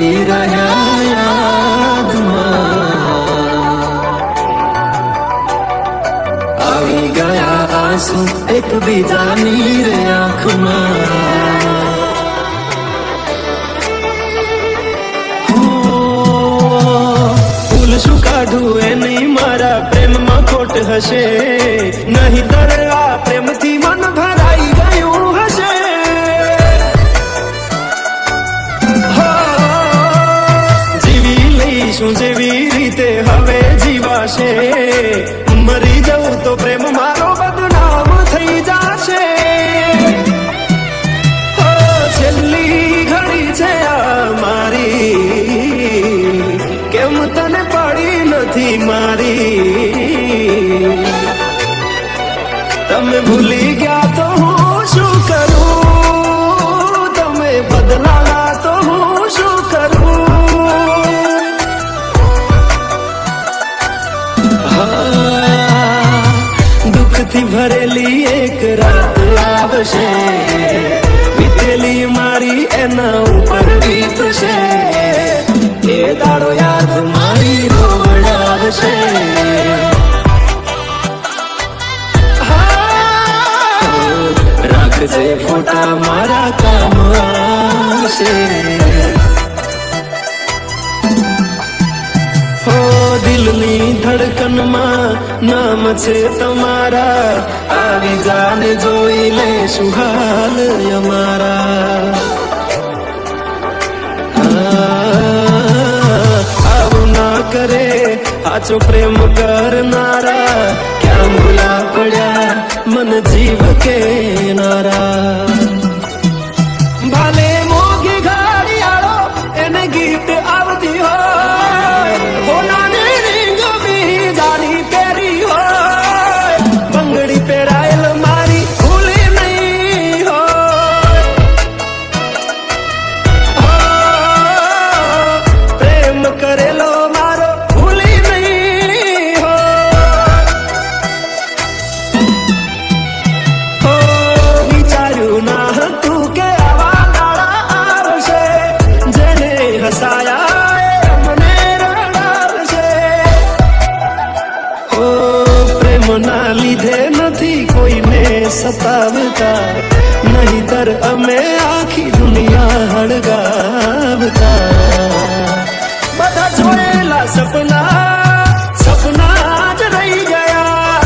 આવી રહ્યા યાદમાં, આવી ગયા આંસુ એકબીજાની રે આંખમાં. ફૂલ શું કાઢું એની મારા પ્રેમમાં ખોટ હશે, નહીંતર આ પ્રેમથી મન ભરાઈ ગયું હશે. જીવી લઈશું જેવી રીતે હવે જીવાશે, મરી જવું તો પ્રેમ મારો બદનામ થઈ જશે. છેલ્લી ઘડી છે આ મારી, કેમ તને પડી નથી મારી. તમે ભૂલી ગયા તો હું શું કરું, તમે બદલાણા તો હું શું કરું. દુઃખથી ભરેલી એક રાત આવશે, વીતેલી મારી એના ઉપર વીતશે. એ દાડો યાદ મારી રોવડાવશે. રાખજે ફોટા મારા કામ આવશે. હો દિલની ધડકનમાં નામ છે તમારા, આવી જાને જોઈ લેશું હાલ અમારા. આવું ના કરે આછો પ્રેમ કરનારા, ક્યાં ભૂલા પડ્યા મન જીવ કેનારા. ભાલે મોગી ગાડી આળો એને ગીત આવતી હોય, હોનાની રીંગ બી જાડી પહેરી હોય, બંગડી પહેરાયેલ મારી ભૂલી નહીં હોય. પ્રેમ કરેલો મારો ભૂલી નહીં હોય. વિચાર્યું ના હતું કે આવા દાડા આવશે, જેને હસાયા મને રડાવશે. ઓ પ્રેમના લીધે નથી કોઈને સતાવતા, નહીંતર અમે આખી દુનિયા હળગાવતા. બધા જોયેલા સપના સપના જ રહી ગયા.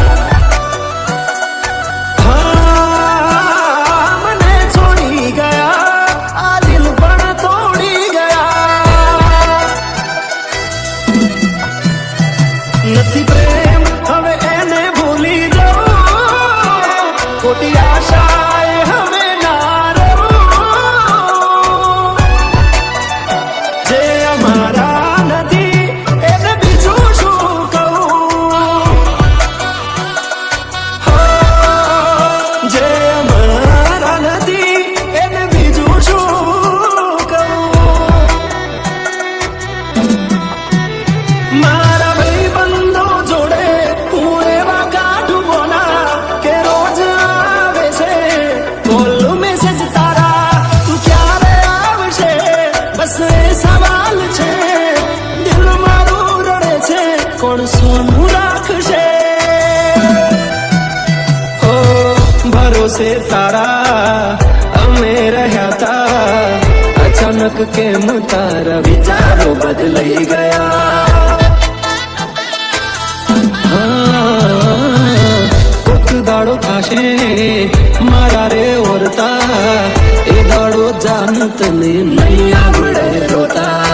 મને છોડી ગયા, આ દિલ પણ તોડી ગયા. નથી પ્રેમ હવે એને ભૂલી જવું, ખોટી આશાએ હવે ના રહું. જે અમારા નથી એને બીજું શું કહું. જે અમારા નથી એને બીજું શું કહું. મારા ભાઈબંધો જોડે હું એવા કાઢું બોલા કે રોજ આવે છે કોલ મેસેજ તારા, તું ક્યારે આવશે બસ એ સવાલ છે. દિલ મારું રડે છે કોણ સોનું રાખશે. ઓ ભરોસે તારા અમે રહ્યા તા, અચાનક કેમ તારા વિચારો બદલાઈ ગયા. કોક દાડો થાશે મારા રે ઓરતા, એ દાડો જાન તને નહીં આવડે રોતા.